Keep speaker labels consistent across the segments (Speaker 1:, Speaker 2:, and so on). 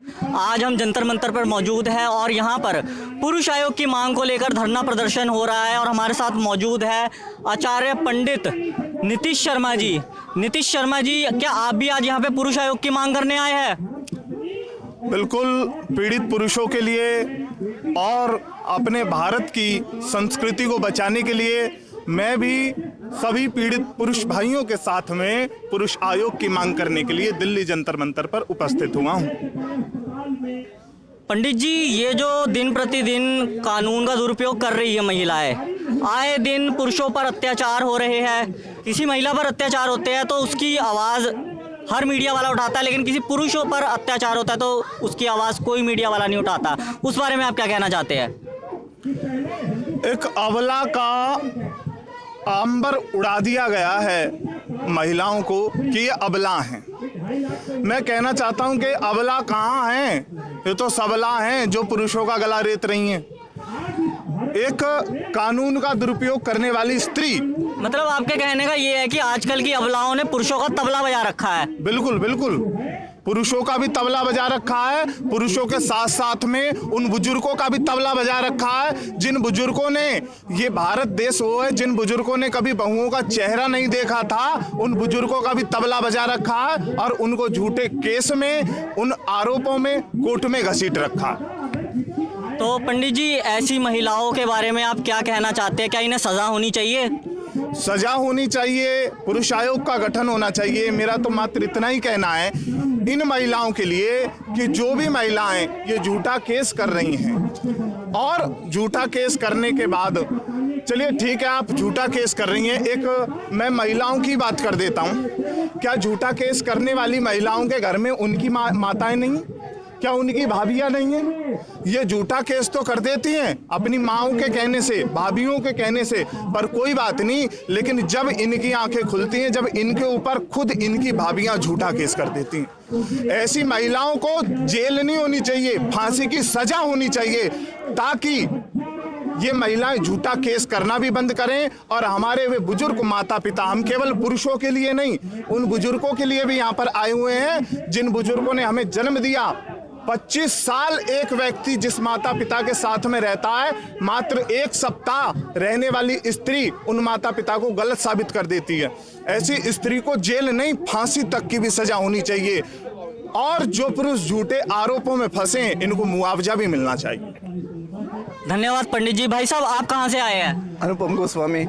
Speaker 1: आज हम जंतर मंतर पर मौजूद हैं और यहाँ पर पुरुष आयोग की मांग को लेकर धरना प्रदर्शन हो रहा है और हमारे साथ मौजूद है आचार्य पंडित नीतीश शर्मा जी। नीतीश शर्मा जी, क्या आप भी आज यहाँ पे पुरुष आयोग की मांग करने आए हैं?
Speaker 2: बिल्कुल, पीड़ित पुरुषों के लिए और अपने भारत की संस्कृति को बचाने के लिए मैं भी सभी पीड़ित पुरुष भाइयों के साथ में पुरुष आयोग की मांग करने के लिए दिल्ली जंतर मंतर पर उपस्थित हुआ हूं।
Speaker 1: पंडित जी, ये जो दिन प्रतिदिन कानून का दुरुपयोग कर रही है महिलाएं, आए दिन पुरुषों पर अत्याचार हो रहे हैं, किसी महिला पर अत्याचार होते हैं तो उसकी आवाज़ हर मीडिया वाला उठाता है, लेकिन किसी पुरुषों पर अत्याचार होता है तो उसकी आवाज़ कोई मीडिया वाला नहीं उठाता। उस बारे में आप क्या कहना चाहते हैं?
Speaker 2: एक अबला का आंबर उड़ा दिया गया है महिलाओं को कि ये अबला हैं। मैं कहना चाहता हूं कि अबला कहाँ हैं? ये तो सबला हैं जो पुरुषों का गला रेत रही हैं। एक कानून का दुरुपयोग करने वाली स्त्री,
Speaker 1: मतलब आपके कहने का ये है कि आजकल की अबलाओं ने पुरुषों का तबला बजा रखा है।
Speaker 2: बिल्कुल बिल्कुल, पुरुषों का भी तबला बजा रखा है, पुरुषों के साथ साथ में उन बुजुर्गों का भी तबला बजा रखा है जिन बुजुर्गों ने, ये भारत देश वो है, जिन बुजुर्गों ने कभी बहुओं का चेहरा नहीं देखा था उन बुजुर्गों का भी तबला बजा रखा है और उनको झूठे केस में, उन आरोपों में कोर्ट में घसीट रखा है।
Speaker 1: तो पंडित जी, ऐसी महिलाओं के बारे में आप क्या कहना चाहते हैं? क्या इन्हें सजा होनी चाहिए?
Speaker 2: सजा होनी चाहिए, पुरुष आयोग का गठन होना चाहिए। मेरा तो मात्र इतना ही कहना है इन महिलाओं के लिए कि जो भी महिलाएं ये झूठा केस कर रही हैं और झूठा केस करने के बाद, चलिए ठीक है आप झूठा केस कर रही हैं, एक मैं महिलाओं की बात कर देता हूं। क्या झूठा केस करने वाली महिलाओं के घर में उनकी माताएं नहीं? क्या उनकी भाभियां नहीं हैं? ये झूठा केस तो कर देती हैं अपनी माओं के कहने से, भाभियों के कहने से, पर कोई बात नहीं। लेकिन जब इनकी आंखें खुलती हैं, जब इनके ऊपर खुद इनकी भाभियां झूठा केस कर देती हैं, ऐसी महिलाओं को जेल नहीं होनी चाहिए, फांसी की सजा होनी चाहिए, ताकि ये महिलाएं झूठा केस करना भी बंद करें और हमारे वे बुजुर्ग माता पिता, हम केवल पुरुषों के लिए नहीं, उन बुजुर्गों के लिए भी यहाँ पर आए हुए हैं जिन बुजुर्गों ने हमें जन्म दिया। 25 साल एक व्यक्ति जिस माता पिता के साथ में रहता है, मात्र 1 सप्ताह रहने वाली स्त्री उन माता पिता को गलत साबित कर देती है। ऐसी स्त्री को जेल नहीं, फांसी तक की भी सजा होनी चाहिए। और जो पुरुष झूठे आरोपों में फंसे हैं, इनको मुआवजा भी मिलना चाहिए।
Speaker 1: धन्यवाद पंडित जी। भाई साहब, आप कहाँ से आए हैं?
Speaker 3: अनुपम गोस्वामी।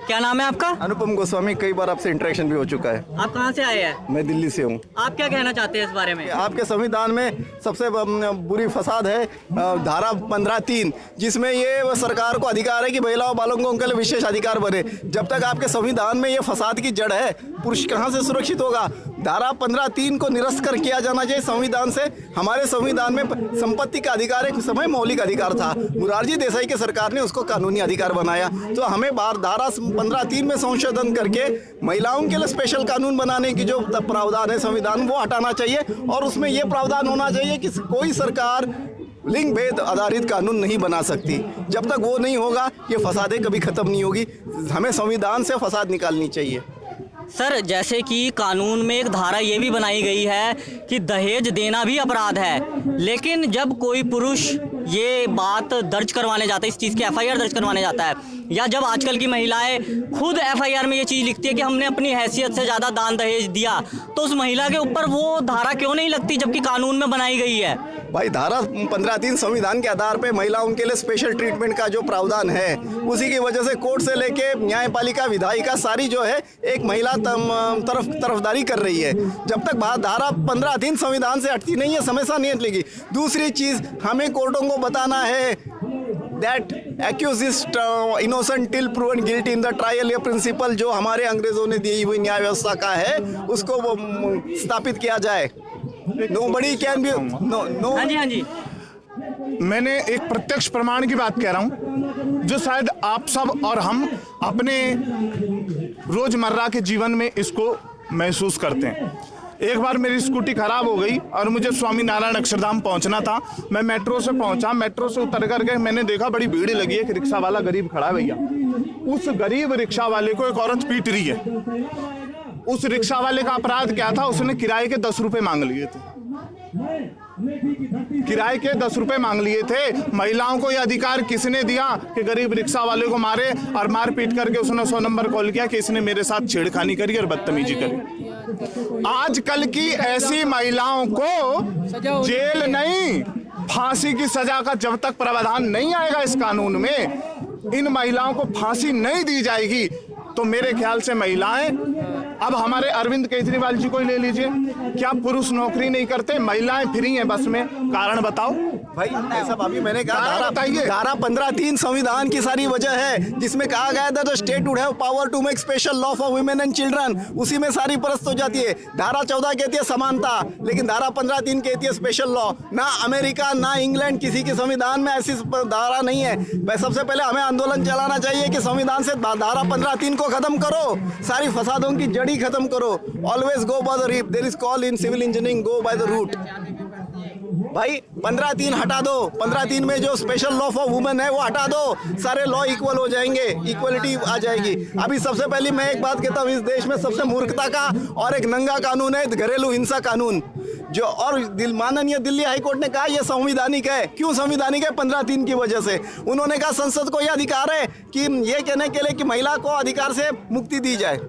Speaker 1: क्या नाम है आपका?
Speaker 3: अनुपम गोस्वामी, कई बार आपसे इंटरेक्शन भी हो चुका है।
Speaker 1: आप कहाँ से आए हैं?
Speaker 3: मैं दिल्ली से हूँ।
Speaker 1: आप क्या कहना चाहते हैं इस बारे में?
Speaker 3: आपके संविधान में सबसे बुरी फसाद है धारा 15(3), जिसमें ये सरकार को अधिकार है कि महिलाओं बालकों के लिए विशेष अधिकार बने। जब तक आपके संविधान में ये फसाद की जड़ है, पुरुष कहाँ से सुरक्षित होगा? धारा 15(3) को निरस्त कर किया जाना चाहिए संविधान से। हमारे संविधान में संपत्ति का अधिकार एक समय मौलिक अधिकार था, मोरारजी देसाई की सरकार ने उसको कानूनी अधिकार बनाया। तो हमें धारा 15(3) में संशोधन करके महिलाओं के लिए स्पेशल कानून बनाने की जो प्रावधान है संविधान, वो हटाना चाहिए। और उसमें यह प्रावधान होना चाहिए कि कोई सरकार लिंग भेद आधारित कानून नहीं बना सकती। जब तक वो नहीं होगा, ये फसादें कभी खत्म नहीं होगी। हमें संविधान से फसाद निकालनी चाहिए।
Speaker 1: सर, जैसे कि कानून में एक धारा ये भी बनाई गई है कि दहेज देना भी अपराध है, लेकिन जब कोई पुरुष ये बात दर्ज करवाने जाता है, इस चीज़ की FIR दर्ज करवाने जाता है, या जब आजकल की महिलाएं खुद FIR में ये चीज़ लिखती है कि हमने अपनी हैसियत से ज़्यादा दान दहेज दिया, तो उस महिला के ऊपर वो धारा क्यों नहीं लगती जबकि कानून में बनाई गई है?
Speaker 3: भाई, धारा 15(3) संविधान के आधार पे महिलाओं के लिए स्पेशल ट्रीटमेंट का जो प्रावधान है, उसी की वजह से कोर्ट से लेके न्यायपालिका, विधायिका सारी जो है एक महिला तरफदारी कर रही है। जब तक धारा 15(3) संविधान से हटती नहीं है, समस्या नहीं हटेगी। दूसरी चीज, हमें कोर्टों को बताना है that accused is innocent till proven guilty in the trial। ये प्रिंसिपल जो हमारे अंग्रेजों ने दी हुई न्याय व्यवस्था का है, उसको स्थापित किया जाए। Nobody can be no।
Speaker 1: हाँ जी, हाँ जी।
Speaker 2: मैंने एक प्रत्यक्ष प्रमाण की बात कह रहा हूं, जो शायद आप सब और हम अपने रोजमर्रा के जीवन में इसको महसूस करते हैं। एक बार मेरी स्कूटी खराब हो गई और मुझे स्वामी नारायण अक्षरधाम पहुंचना था। मैं मेट्रो से पहुंचा, मेट्रो से उतर करके मैंने देखा बड़ी भीड़ लगी है, एक रिक्शा वाला गरीब खड़ा है भैया। उस गरीब रिक्शा वाले को एक औरत पीट रही है। उस रिक्शा वाले का अपराध क्या था? उसने किराए के 10 रुपए मांग लिए थे। किराए के 10 रुपए मांग लिए थे। महिलाओं को यह अधिकार किसने दिया कि गरीब रिक्शा वाले को मारे और मारपीट करके उसने 100 नंबर कॉल किया कि इसने मेरे साथ छेड़खानी करी और बदतमीजी करी। आजकल की ऐसी महिलाओं को जेल नहीं, फांसी की सजा का जब तक प्रावधान नहीं आएगा इस कानून में, इन महिलाओं को फांसी नहीं दी जाएगी, तो मेरे ख्याल से महिलाएं, अब हमारे अरविंद केजरीवाल जी को ही ले लीजिए, क्या पुरुष नौकरी नहीं करते, महिलाएं फ्री हैं बस में, कारण बताओ
Speaker 3: भाई। ऐसा अभी मैंने कहा
Speaker 2: कारण बताइए।
Speaker 3: धारा 15(3) संविधान की सारी वजह है, जिसमें कहा गया था the state would have power to make special law for women and children, उसी में सारी परस्त हो जाती है। धारा 14 कहती है समानता, लेकिन धारा 15(3) कहती है स्पेशल लॉ। ना अमेरिका ना इंग्लैंड किसी के संविधान में ऐसी धारा नहीं है। सबसे पहले हमें आंदोलन चलाना चाहिए कि संविधान से धारा 15(3) को खत्म करो, सारी फसादों की जड़ी खत्म करो। Always go by the route, there is call in civil engineering, go by the route. भाई 15(3) हटा दो, 15(3) में जो स्पेशल लॉ फॉर वुमेन है वो हटा दो, सारे लॉ इक्वल हो जाएंगे, इक्वलिटी आ जाएगी। अभी सबसे पहले मैं एक बात कहता हूँ, इस देश में सबसे मूर्खता का और एक नंगा कानून है घरेलू हिंसा कानून, जो और माननीय दिल्ली हाईकोर्ट ने कहा यह संवैधानिक है। क्यों संवैधानिक है? 15(3) की वजह से। उन्होंने कहा संसद को यह अधिकार है कि ये कहने के लिए कि महिला को अधिकार से मुक्ति दी जाए।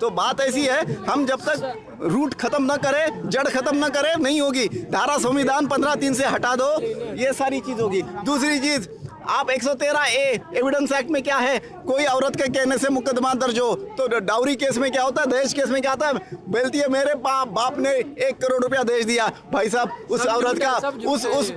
Speaker 3: तो बात ऐसी है, हम जब तक रूट खत्म न करें, जड़ खत्म न करें, नहीं होगी। धारा संविधान 15(3) से हटा दो, ये सारी चीज होगी। दूसरी चीज, आप 113A एविडेंस एक्ट में क्या है, कोई औरत के कहने से मुकदमा दर्ज हो तो डाउरी केस में क्या होता है, दहेज केस में क्या होता है, बोलती है मेरे बाप ने 1 करोड़ रुपया दहेज दिया। भाई साहब, उस औरत का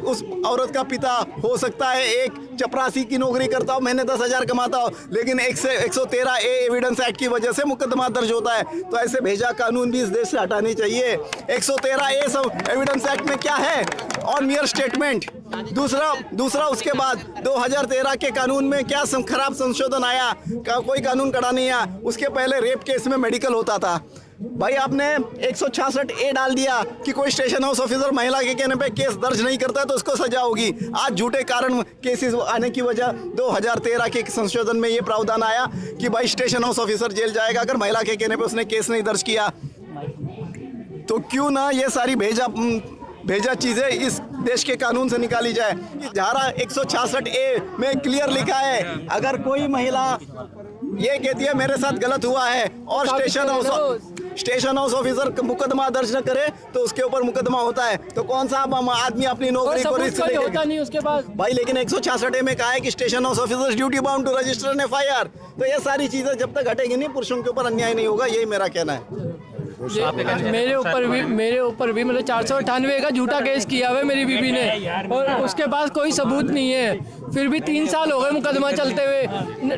Speaker 3: उस औरत का पिता हो सकता है एक चपरासी की नौकरी करता हो, महीने 10,000 कमाता हो, लेकिन 113A एविडेंस एक्ट की वजह से मुकदमा दर्ज होता है। तो ऐसे भेजा कानून भी इस देश से हटानी चाहिए। 113A सब एविडेंस एक्ट में क्या है, ऑन मियर स्टेटमेंट। दूसरा उसके बाद 2013 के कानून में क्या खराब संशोधन आया, कोई कानून कड़ा नहीं आया। उसके पहले रेप केस में मेडिकल होता था। भाई आपने 166A डाल दिया कि कोई स्टेशन हाउस ऑफिसर महिला के कहने पे केस दर्ज नहीं करता तो उसको सजा होगी। आज झूठे कारण केसेस आने की वजह 2013 के संशोधन में ये प्रावधान आया कि भाई स्टेशन हाउस ऑफिसर जेल जाएगा अगर महिला के कहने पे उसने केस नहीं दर्ज किया। तो क्यों ना ये सारी भेजा चीजें इस देश के कानून से निकाली जाए। धारा 166A में क्लियर लिखा है, अगर कोई महिला ये कहती है मेरे साथ गलत हुआ है और स्टेशन हाउस ऑफिसर मुकदमा दर्ज न करे तो उसके ऊपर मुकदमा होता है। तो कौन सा आदमी अपनी नौकरी को रिस्क लेके होता नहीं उसके पास। भाई लेकिन 166A में कहा है कि station house officer duty bound to register an FIR। तो ये सारी चीजें जब तक हटेगी नहीं, पुरुषों के ऊपर अन्याय नहीं होगा, यही मेरा कहना है।
Speaker 4: मेरे ऊपर भी मतलब 498 का झूठा केस किया हुआ है मेरी बीबी ने, और उसके पास कोई सबूत नहीं है। फिर भी 3 साल हो गए मुकदमा चलते हुए,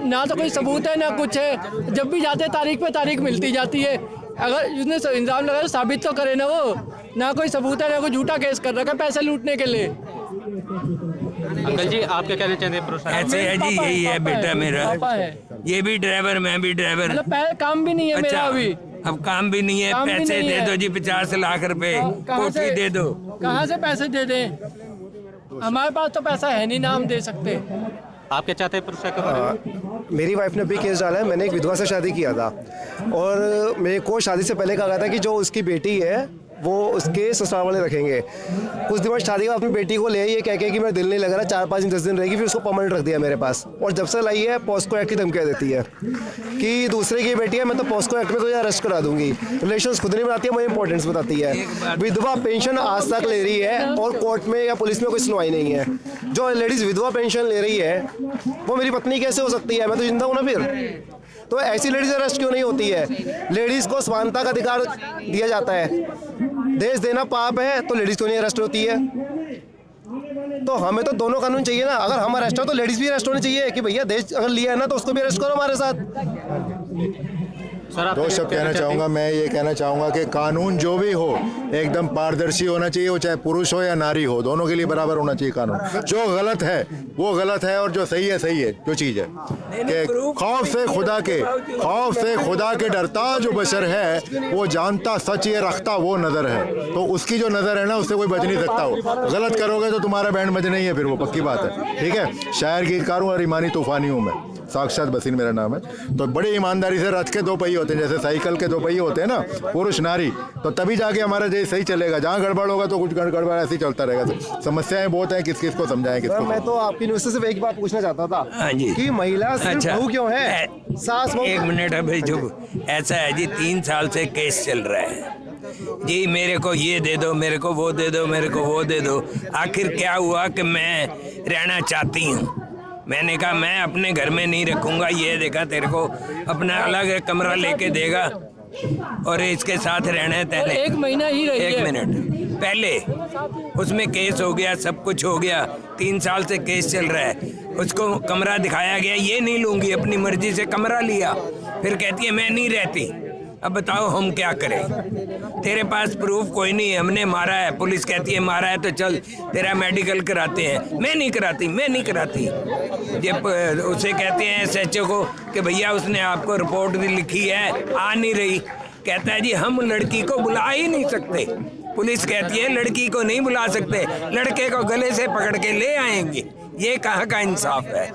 Speaker 4: ना तो कोई सबूत है ना कुछ है। जब भी जाते तारीख पे तारीख मिलती जाती है। अगर उसने इल्जाम लगाया साबित तो करे ना, वो ना कोई सबूत है ना कोई झूठा केस कर रखा है पैसे लूटने के लिए।
Speaker 1: अंकल जी आप क्या कहना चाहते हैं?
Speaker 5: ऐसे है जी, यही है बेटा मेरा, ये भी ड्राइवर, मैं भी ड्राइवर।
Speaker 4: मतलब काम भी नहीं है मेरा अभी।
Speaker 5: अब काम भी नहीं है, पैसे दे दो जी 50 लाख रुपए, कोठी दे दो।
Speaker 4: कहाँ से पैसे दे दें, हमारे पास तो पैसा है नहीं ना हम दे सकते।
Speaker 1: आप क्या चाहते हैं पुरुष के बारे में?
Speaker 6: मेरी वाइफ ने भी केस डाला है। मैंने एक विधवा से शादी किया था और मेरे को शादी से पहले कहा गया था कि जो उसकी बेटी है वो उसके ससुराल वाले रखेंगे। कुछ दिन बाद शादी का अपनी बेटी को ले आई, ये कह के कि मेरा दिल नहीं लग रहा, 4-5 दिन 10 दिन रहेगी, फिर उसको परमानेंट रख दिया मेरे पास। और जब से लाई है पॉस्को एक्ट की धमकियाँ देती है कि दूसरे की बेटी है, मैं तो पॉस्को एक्ट में तो अरेस्ट करा दूंगी। रिलेशंस खुद नहीं बनाती है, मुझे इंपॉर्टेंस बताती है। विधवा पेंशन आज तक ले रही है और कोर्ट में या पुलिस में कोई सुनवाई नहीं है। जो लेडीज़ विधवा पेंशन ले रही है वो मेरी पत्नी कैसे हो सकती है? मैं तो जिंदा हूँ ना। फिर तो ऐसी लेडीज अरेस्ट क्यों नहीं होती है? लेडीज को समानता का अधिकार दिया जाता है। देश देना पाप है तो लेडीज क्यों नहीं अरेस्ट होती है? तो हमें तो दोनों कानून चाहिए ना। अगर हम अरेस्ट हो तो लेडीज भी अरेस्ट होनी चाहिए कि भैया देश अगर लिया है ना तो उसको भी अरेस्ट करो हमारे साथ।
Speaker 7: दो शब्द कहना चाहूँगा। मैं ये कहना चाहूँगा कि कानून जो भी हो एकदम पारदर्शी होना चाहिए, वो चाहे पुरुष हो या नारी हो, दोनों के लिए बराबर होना चाहिए कानून। जो गलत है वो गलत है और जो सही है सही है। जो चीज़ है कि खौफ से खुदा के डरता जो बशर है, वो जानता सच ये रखता वो नज़र है। तो उसकी जो नज़र है ना, उससे कोई बच नहीं सकता। हो गलत करोगे तो तुम्हारा बैंड बज नहीं है, फिर वो पक्की बात है। ठीक है, शायर गीतकार हूँ और ईमानी तूफानी हूँ मैं। साक्षात बसीन मेरा नाम है। तो बड़ी ईमानदारी से रथ के दो पहिए होते हैं, जैसे साइकिल के दो पहिए होते हैं ना, पुरुष नारी, तो तभी जाके हमारा देश सही चलेगा। जहाँ गड़बड़ होगा तो कुछ गड़बड़ ऐसे ही चलता रहेगा। समस्याएं बहुत हैं, किस किस को समझाएं
Speaker 6: सर,
Speaker 7: किसको।
Speaker 6: मैं तो आपकी न्यूज़ से सिर्फ एक बात पूछना चाहता था
Speaker 5: हाँ जी।
Speaker 6: कि महिला सिर्फ बहू क्यों है, सास बहू?
Speaker 5: एक मिनट है भाई, जो ऐसा है जी, 3 साल से केस चल रहा है जी, मेरे को ये दे दो, मेरे को वो दे दो, मेरे को वो दे दो। आखिर क्या हुआ कि मैं रहना चाहती हूँ। मैंने कहा मैं अपने घर में नहीं रखूँगा, ये देखा तेरे को अपना अलग कमरा लेके देगा और इसके साथ रहना है तेरे।
Speaker 4: 1 महीना ही रही
Speaker 5: एक
Speaker 4: है।
Speaker 5: मिनट पहले उसमें केस हो गया, सब कुछ हो गया, 3 साल से केस चल रहा है। उसको कमरा दिखाया गया, ये नहीं लूँगी, अपनी मर्जी से कमरा लिया, फिर कहती है मैं नहीं रहती। अब बताओ हम क्या करें? तेरे पास प्रूफ कोई नहीं है, हमने मारा है, पुलिस कहती है मारा है तो चल तेरा मेडिकल कराते हैं। मैं नहीं कराती, मैं नहीं कराती। जब उसे कहते हैं SHO को कि भैया उसने आपको रिपोर्ट भी लिखी है, आ नहीं रही, कहता है जी हम लड़की को बुला ही नहीं सकते। पुलिस कहती है लड़की को नहीं बुला सकते, लड़के को गले से पकड़ के ले आएंगे। ये कहाँ का इंसाफ है?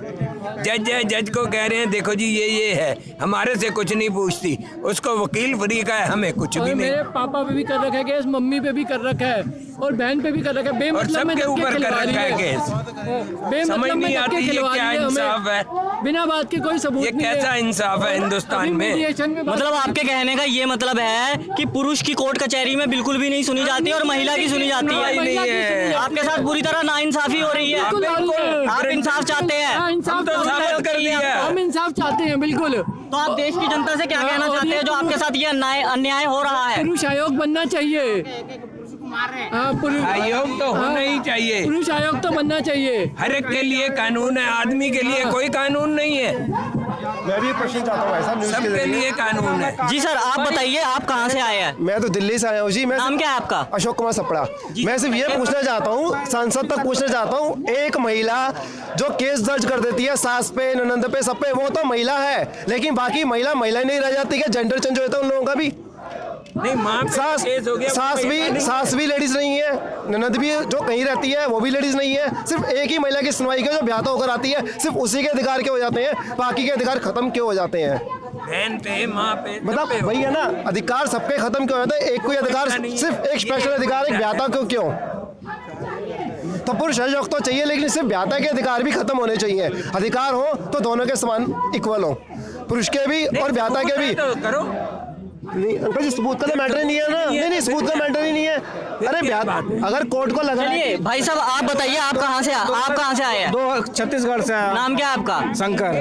Speaker 5: जज को कह रहे हैं देखो जी ये है, हमारे से कुछ नहीं पूछती, उसको वकील फ्री का है, हमें कुछ भी
Speaker 4: और
Speaker 5: नहीं।
Speaker 4: मेरे पापा पे भी कर रखा है केस, मम्मी पे भी कर रखा है और बहन पे भी कर रखा है। बेमतलब में
Speaker 5: सबके
Speaker 4: धक्के
Speaker 5: ऊपर कर
Speaker 4: खिलवा रही
Speaker 5: रखा है
Speaker 4: है।
Speaker 5: केस।
Speaker 4: बेमतलब
Speaker 5: समझ
Speaker 4: में
Speaker 5: नहीं आती
Speaker 4: धक्के
Speaker 5: ये
Speaker 4: खिलवा
Speaker 5: क्या
Speaker 4: रही है
Speaker 5: इंसाफ
Speaker 4: हमें।
Speaker 5: है?
Speaker 4: बिना बात के कोई सबूत
Speaker 5: ये
Speaker 4: नहीं है।
Speaker 5: कैसा इंसाफ है हिंदुस्तान
Speaker 4: अभी
Speaker 5: में?
Speaker 4: मीडिएशन में बात-
Speaker 1: मतलब आपके कहने का ये मतलब है कि पुरुष की कोर्ट कचहरी में बिल्कुल भी नहीं सुनी जाती और महिला की सुनी जाती है।
Speaker 4: महिला की सुनी जाती
Speaker 1: आपके साथ बुरी तरह नाइंसाफी हो रही है।
Speaker 4: बिल्कुल।
Speaker 1: आप इंसाफ चाहते हैं।
Speaker 4: हाँ, इंसाफ
Speaker 5: हम तो साबित कर दिया।
Speaker 4: हम इंसाफ चाहते हैं, बिल्कुल।
Speaker 1: तो आप देश की जनता से क्या कहना चाहते हैं जो आपके साथ ये अन्याय हो रहा है?
Speaker 4: पुरुष आयोग बनना चाहिए। हाँ,
Speaker 5: आयोग तो होना ही चाहिए।
Speaker 4: पुरुष आयोग तो बनना चाहिए।
Speaker 5: हर एक के लिए कानून है, आदमी के लिए कोई कानून नहीं है।
Speaker 6: मैं भी प्रश्न चाहता हूँ ऐसा न्यूज़ के
Speaker 5: सबके
Speaker 6: जरिए।
Speaker 5: लिए कानून है।
Speaker 1: जी सर, आप बताइए आप कहाँ से आए हैं?
Speaker 6: मैं तो दिल्ली से आया हूँ जी। मैं
Speaker 1: नाम क्या है आपका?
Speaker 6: अशोक कुमार सपड़ा। मैं सिर्फ ये पूछना चाहता हूँ, सांसद तक पूछना चाहता हूँ, एक महिला जो केस दर्ज कर देती है सास पे, ननंद पे, सब पे, वो तो महिला है, लेकिन बाकी महिला नहीं रह जाती है। जेंडर चेंज होता है उन लोगों का भी।
Speaker 5: नहीं माँ पे केस हो गया,
Speaker 6: सास भी लेडीज नहीं है, ननद भी जो कहीं रहती है वो भी लेडीज नहीं है। सिर्फ एक ही महिला की सुनवाई के जो ब्याह होकर आती है, सिर्फ उसी के अधिकार क्यों हो जाते हैं, बाकी के अधिकार खत्म क्यों हो जाते हैं?
Speaker 5: बहन पे, माँ पे, सब
Speaker 6: मतलब
Speaker 5: पे हो
Speaker 6: वही है ना, अधिकार सबके खत्म क्यों हो जाते हैं? एक कोई अधिकार, सिर्फ एक स्पेशल अधिकार एक ब्याह को क्यों? तो पुरुष आयोग तो चाहिए, लेकिन सिर्फ ब्याह के अधिकार भी खत्म होने चाहिए। अधिकार हो तो दोनों के समान इक्वल हो, पुरुष के भी और ब्याह के भी।
Speaker 5: तो करो।
Speaker 6: नहीं अंकल जी, सबूत का तो मैटर ही नहीं है ना। नहीं सबूत का मैटर ही नहीं है। अरे ब्याह अगर कोर्ट को लगा।
Speaker 1: चलिए भाई साहब, आप बताइए आप कहाँ से आए हैं?
Speaker 8: 2 छत्तीसगढ़ से आया।
Speaker 1: नाम क्या है आपका?
Speaker 8: शंकर।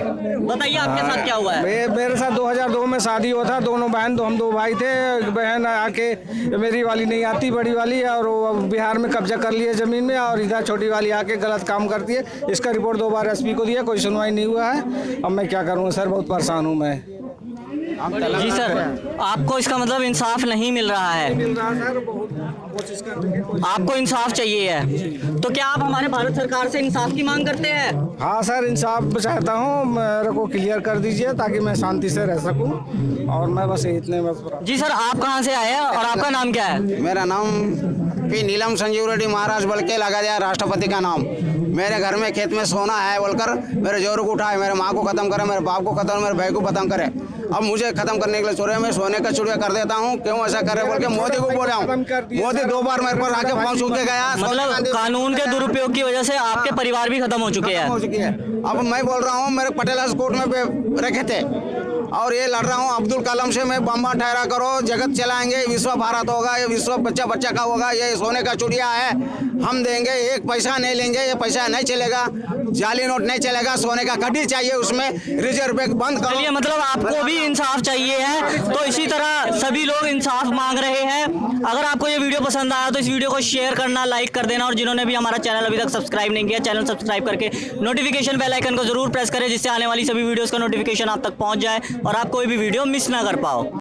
Speaker 1: बताइए आपके साथ क्या हुआ है?
Speaker 8: मेरे साथ 2002 में शादी हुआ था। दोनों बहन, हम 2 भाई थे। बहन आके मेरी वाली नहीं आती, बड़ी वाली, और वो बिहार में कब्जा कर लिया जमीन में, और इधर छोटी वाली आके गलत काम करती है। इसका रिपोर्ट 2 बार SP को दिया, कोई सुनवाई नहीं हुआ है। अब मैं क्या करूँ सर, बहुत परेशान हूँ मैं।
Speaker 1: जी सर, आपको इसका मतलब इंसाफ नहीं मिल रहा है, आपको इंसाफ चाहिए है, तो क्या आप हमारे भारत सरकार से इंसाफ की मांग करते हैं?
Speaker 8: हाँ सर, इंसाफ चाहता हूँ, मेरे को क्लियर कर दीजिए ताकि मैं शांति से रह सकूँ, और मैं बस इतने बस।
Speaker 1: जी सर, आप कहाँ से आए हैं और आपका नाम क्या है?
Speaker 9: मेरा नाम पी नीलम संजीव रेड्डी महाराज बल्कि लगा दिया राष्ट्रपति का नाम। मेरे घर में खेत में सोना है बोलकर मेरे जोर को उठाए, मेरे माँ को खत्म करे, मेरे बाप को खत्म, मेरे भाई को खत्म करे। अब मुझे खत्म करने के लिए छोड़े, मैं सोने का चुड़िया कर देता हूँ। क्यों ऐसा करे बोल के मोदी को बोला हूँ। मोदी 2 बार मेरे पर आके फोन छू के गया।
Speaker 1: मतलब कानून के दुरुपयोग की वजह से आपके परिवार भी खत्म हो चुके हैं।
Speaker 9: हो चुकी है। अब मैं बोल रहा हूँ, मेरे पटेल हाउस कोर्ट में रखे थे और ये लड़ रहा हूँ अब्दुल कलाम से, मैं बम्बा ठहरा करो, जगत चलाएंगे, विश्व भारत होगा, ये विश्व बच्चा बच्चा का होगा, ये सोने का चुड़िया है, हम देंगे, 1 पैसा नहीं लेंगे, ये पैसा नहीं चलेगा, जाली नोट नहीं चलेगा, सोने का कड़ी चाहिए, उसमें रिजर्व बैंक बंद करो।
Speaker 1: चलिए, मतलब आपको भी इंसाफ चाहिए है, तो इसी तरह सभी लोग इंसाफ मांग रहे हैं। अगर आपको ये वीडियो पसंद आया तो इस वीडियो को शेयर करना, लाइक कर देना, और जिन्होंने भी हमारा चैनल अभी तक सब्सक्राइब नहीं किया, चैनल सब्सक्राइब करके नोटिफिकेशन बेल आइकन को जरूर प्रेस करें, जिससे आने वाली सभी वीडियोस का नोटिफिकेशन आप तक पहुंच जाए और आप कोई भी वीडियो मिस ना कर पाओ।